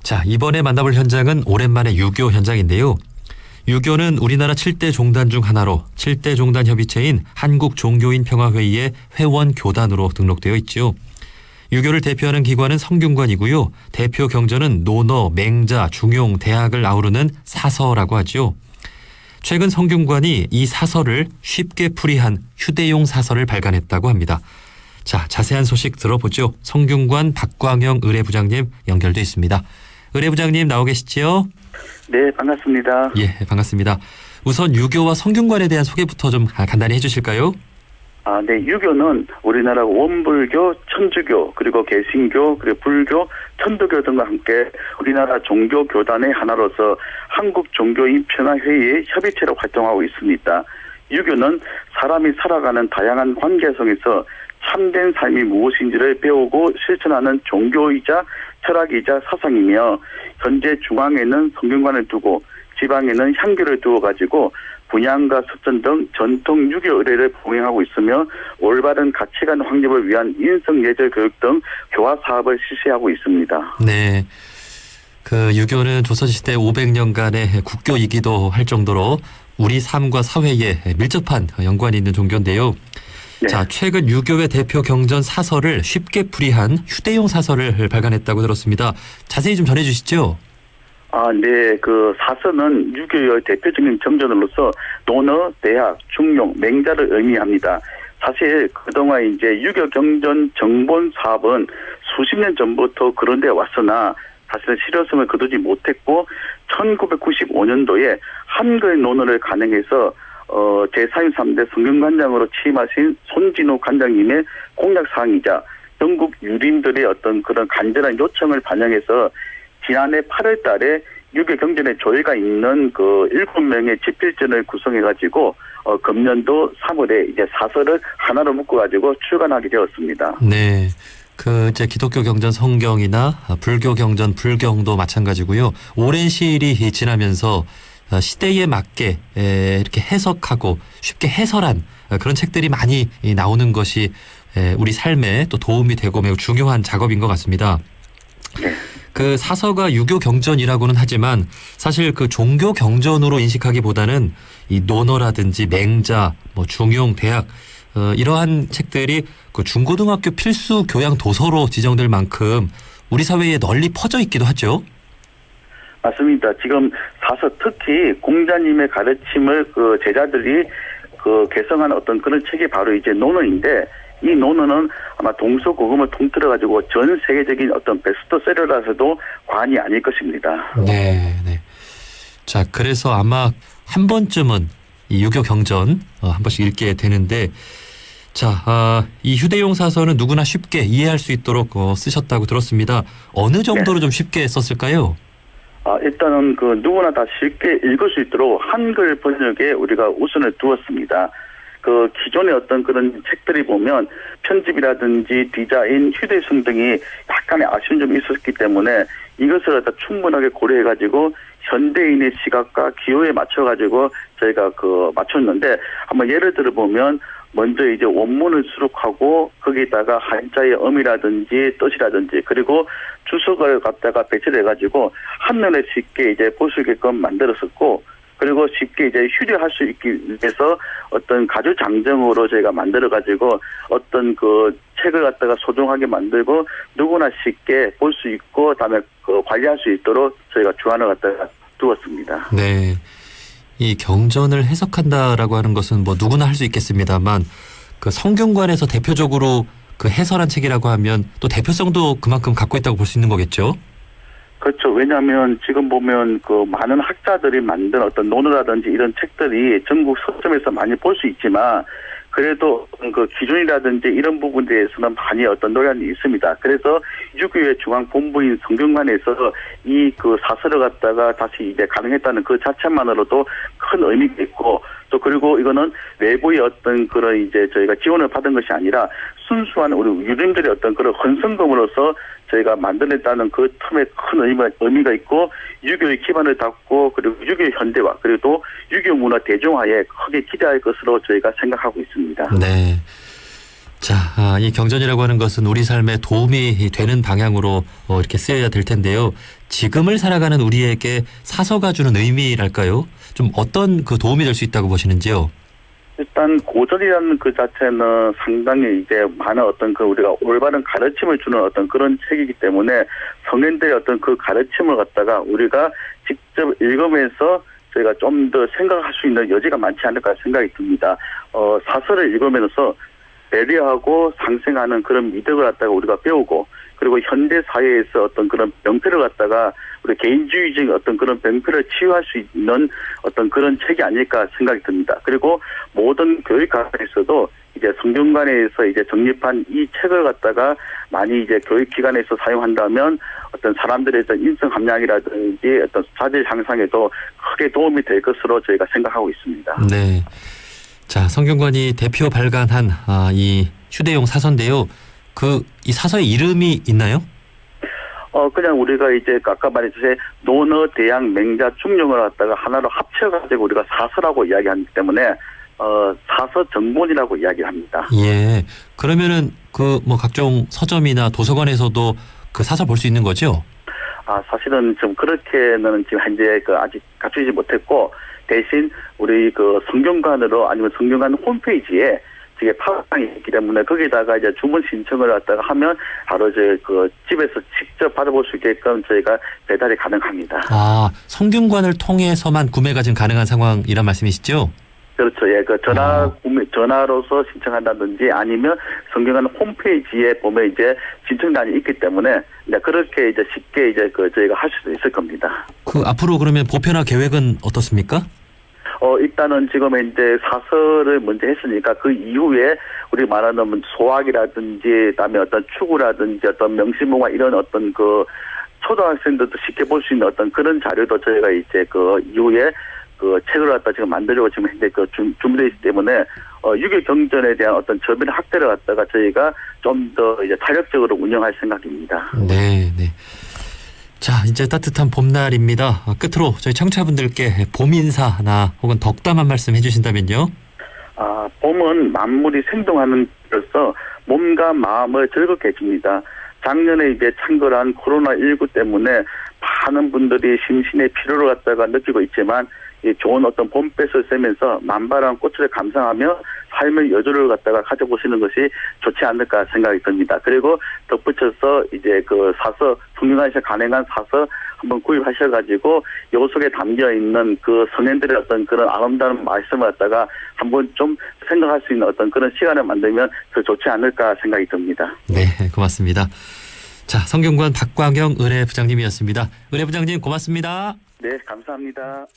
자, 이번에 만나볼 현장은 오랜만에 유교 현장인데요. 유교는 우리나라 7대 종단 중 하나로 7대 종단 협의체인 한국종교인평화회의의 회원 교단으로 등록되어 있죠. 유교를 대표하는 기관은 성균관이고요. 대표 경전은 논어, 맹자, 중용, 대학을 아우르는 사서라고 하죠. 최근 성균관이 이 사서를 쉽게 풀이한 휴대용 사서를 발간했다고 합니다. 자, 자세한 소식 들어보죠. 성균관 박광영 의뢰부장님 연결돼 있습니다. 의뢰부장님 나오 계시죠? 네, 반갑습니다. 예, 반갑습니다. 우선 유교와 성균관에 대한 소개부터 좀 간단히 해주실까요? 네, 유교는 우리나라 원불교, 천주교, 그리고 개신교, 그리고 불교, 천도교 등과 함께 우리나라 종교 교단의 하나로서 한국종교인평화회의의 협의체로 활동하고 있습니다. 유교는 사람이 살아가는 다양한 관계 속에서 참된 삶이 무엇인지를 배우고 실천하는 종교이자 철학이자 사상이며, 현재 중앙에는 성균관을 두고 지방에는 향교를 두어 가지고 분양과 습전 등 전통 유교 의례를 봉행하고 있으며, 올바른 가치관 확립을 위한 인성예절 교육 등 교화 사업을 실시하고 있습니다. 네, 그 유교는 조선시대 500년간의 국교이기도 할 정도로 우리 삶과 사회에 밀접한 연관이 있는 종교인데요. 네. 자, 최근 유교의 대표 경전 사서를 쉽게 풀이한 휴대용 사서를 발간했다고 들었습니다. 자세히 좀 전해주시죠. 네. 그 사서는 유교의 대표적인 경전으로서 논어, 대학, 중용, 맹자를 의미합니다. 사실 그동안 이제 유교 경전 정본 사업은 수십 년 전부터 그런 데 왔으나 사실은 실효성을 거두지 못했고, 1995년도에 한글 논어를 간행해서 제33대 성균관장으로 취임하신 손진우 관장님의 공약사항이자 전국 유림들의 어떤 그런 간절한 요청을 반영해서 지난해 8월 달에 유교 경전에 조예가 있는 그 7명의 집필전을 구성해가지고 금년도 3월에 이제 사서를 하나로 묶어가지고 출간하게 되었습니다. 네. 그 이제 기독교 경전 성경이나 불교 경전 불경도 마찬가지고요. 오랜 시일이 지나면서 시대에 맞게 이렇게 해석하고 쉽게 해설한 그런 책들이 많이 나오는 것이 우리 삶에 또 도움이 되고 매우 중요한 작업인 것 같습니다. 네. 그 사서가 유교 경전이라고는 하지만 사실 그 종교 경전으로 인식하기보다는 이 논어라든지 맹자, 뭐 중용, 대학 이러한 책들이 그 중고등학교 필수 교양 도서로 지정될 만큼 우리 사회에 널리 퍼져 있기도 하죠. 맞습니다. 지금 사서 특히 공자님의 가르침을 그 제자들이 그 개성한 어떤 그런 책이 바로 이제 논어인데, 이 논어는 아마 동서고금을 통틀어 가지고 전 세계적인 어떤 베스트셀러라서도 과언이 아닐 것입니다. 네, 네. 자, 그래서 아마 한 번쯤은 이 유교 경전 한 번씩 읽게 되는데, 자, 이 휴대용 사서는 누구나 쉽게 이해할 수 있도록 쓰셨다고 들었습니다. 어느 정도로 좀 쉽게 썼을까요? 일단은 그 누구나 다 쉽게 읽을 수 있도록 한글 번역에 우리가 우선을 두었습니다. 그 기존의 어떤 그런 책들이 보면 편집이라든지 디자인, 휴대성 등이 약간의 아쉬운 점이 있었기 때문에 이것을 갖다 충분하게 고려해가지고 현대인의 시각과 기호에 맞춰가지고 저희가 그 맞췄는데, 한번 예를 들어 보면 먼저 이제 원문을 수록하고 거기다가 한자의 어미라든지 뜻이라든지 그리고 주석을 갖다가 배치를 해가지고 한눈에 쉽게 이제 볼 수 있게끔 만들었었고, 그리고 쉽게 이제 휴대할 수 있기 위해서 어떤 가주 장정으로 저희가 만들어가지고 어떤 그 책을 갖다가 소중하게 만들고 누구나 쉽게 볼 수 있고 다음에 그 관리할 수 있도록 저희가 주안을 갖다가 두었습니다. 네. 이 경전을 해석한다라고 하는 것은 뭐 누구나 할 수 있겠습니다만, 그 성균관에서 대표적으로 그 해설한 책이라고 하면 또 대표성도 그만큼 갖고 있다고 볼 수 있는 거겠죠? 그렇죠. 왜냐하면 지금 보면 그 많은 학자들이 만든 어떤 논어라든지 이런 책들이 전국 서점에서 많이 볼 수 있지만, 그래도 그 기준이라든지 이런 부분에 대해서는 많이 어떤 논란이 있습니다. 그래서 유교의 중앙 본부인 성균관에서 이 그 사서를 갖다가 다시 이제 가능했다는 그 자체만으로도 큰 의미가 있고, 또 그리고 이거는 외부의 어떤 그런 이제 저희가 지원을 받은 것이 아니라 순수한 우리 유림들의 어떤 그런 헌성금으로서 저희가 만들었다는 그 틈에 큰 의미가 있고, 유교의 기반을 닦고 그리고 유교의 현대화 그리고 또 유교 문화 대중화에 크게 기대할 것으로 저희가 생각하고 있습니다. 네. 자, 이 경전이라고 하는 것은 우리 삶에 도움이 되는 방향으로 이렇게 쓰여야 될 텐데요. 지금을 살아가는 우리에게 사서가 주는 의미랄까요? 좀 어떤 그 도움이 될 수 있다고 보시는지요? 일단 고전이라는 그 자체는 상당히 이제 많은 어떤 그 우리가 올바른 가르침을 주는 어떤 그런 책이기 때문에 성인들의 어떤 그 가르침을 갖다가 우리가 직접 읽으면서 저희가 좀 더 생각할 수 있는 여지가 많지 않을까 생각이 듭니다. 사설을 읽으면서 배려하고 상생하는 그런 미덕을 갖다가 우리가 배우고, 그리고 현대 사회에서 어떤 그런 병폐를 갖다가 우리 개인주의적인 어떤 그런 병폐를 치유할 수 있는 어떤 그런 책이 아닐까 생각이 듭니다. 그리고 모든 교육관에서도 이제 성균관에서 이제 정립한 이 책을 갖다가 많이 이제 교육기관에서 사용한다면 어떤 사람들의 어떤 인성 함량이라든지 어떤 자질 향상에도 크게 도움이 될 것으로 저희가 생각하고 있습니다. 네. 자, 성균관이 대표 발간한 이 휴대용 사서인데요. 이 사서의 이름이 있나요? 그냥 우리가 이제 아까 말했듯이 논어, 대양, 맹자, 중용을 갖다가 하나로 합쳐가지고 우리가 사서라고 이야기하기 때문에 사서 정본이라고 이야기합니다. 예. 그러면은 뭐 각종 서점이나 도서관에서도 그 사서 볼 수 있는 거죠? 사실은 좀 그렇게는 지금 현재 아직 갖추지 못했고, 대신 우리 성균관으로 아니면 성균관 홈페이지에 이게 팟빵이 있기 때문에 거기다가 이제 주문 신청을 갖다가 하면 바로 집에서 직접 받아볼 수 있게끔 저희가 배달이 가능합니다. 성균관을 통해서만 구매가 지금 가능한 상황이란 말씀이시죠? 그렇죠. 예, 전화로서 신청한다든지 아니면 성균관 홈페이지에 보면 이제 신청단이 있기 때문에 이제 그렇게 이제 쉽게 이제 저희가 할 수도 있을 겁니다. 앞으로 그러면 보편화 계획은 어떻습니까? 일단은 지금 이제 사설을 먼저 했으니까 그 이후에 우리 말하는 소학이라든지 그다음에 어떤 축구라든지 어떤 명심문화 이런 어떤 초등학생들도 쉽게 볼 수 있는 어떤 그런 자료도 저희가 이제 이후에 책을 갖다 지금 만들려고 지금 현재 준비되어 있기 때문에 유교 경전에 대한 어떤 저변 확대를 갖다가 저희가 좀 더 이제 탄력적으로 운영할 생각입니다. 네, 네. 자, 이제 따뜻한 봄날입니다. 끝으로 저희 청취자분들께 봄 인사나 혹은 덕담 한 말씀 해주신다면요. 봄은 만물이 생동하는 때로서 몸과 마음을 즐겁게 해줍니다. 작년에 이제 창궐한 코로나19 때문에 많은 분들이 심신의 피로를 갖다가 느끼고 있지만 이 좋은 어떤 봄볕을 쐬면서 만발한 꽃을 감상하며 삶의 여조를 갖다가 가져보시는 것이 좋지 않을까 생각이 듭니다. 그리고 덧붙여서 이제 사서, 성균관에서 간행한 사서 한번 구입하셔가지고 요 속에 담겨 있는 성현들의 어떤 그런 아름다운 말씀을 갖다가 한번 좀 생각할 수 있는 어떤 그런 시간을 만들면 더 좋지 않을까 생각이 듭니다. 네, 고맙습니다. 자, 성균관 박광영 의뢰부장님이었습니다. 의뢰부장님 고맙습니다. 네, 감사합니다.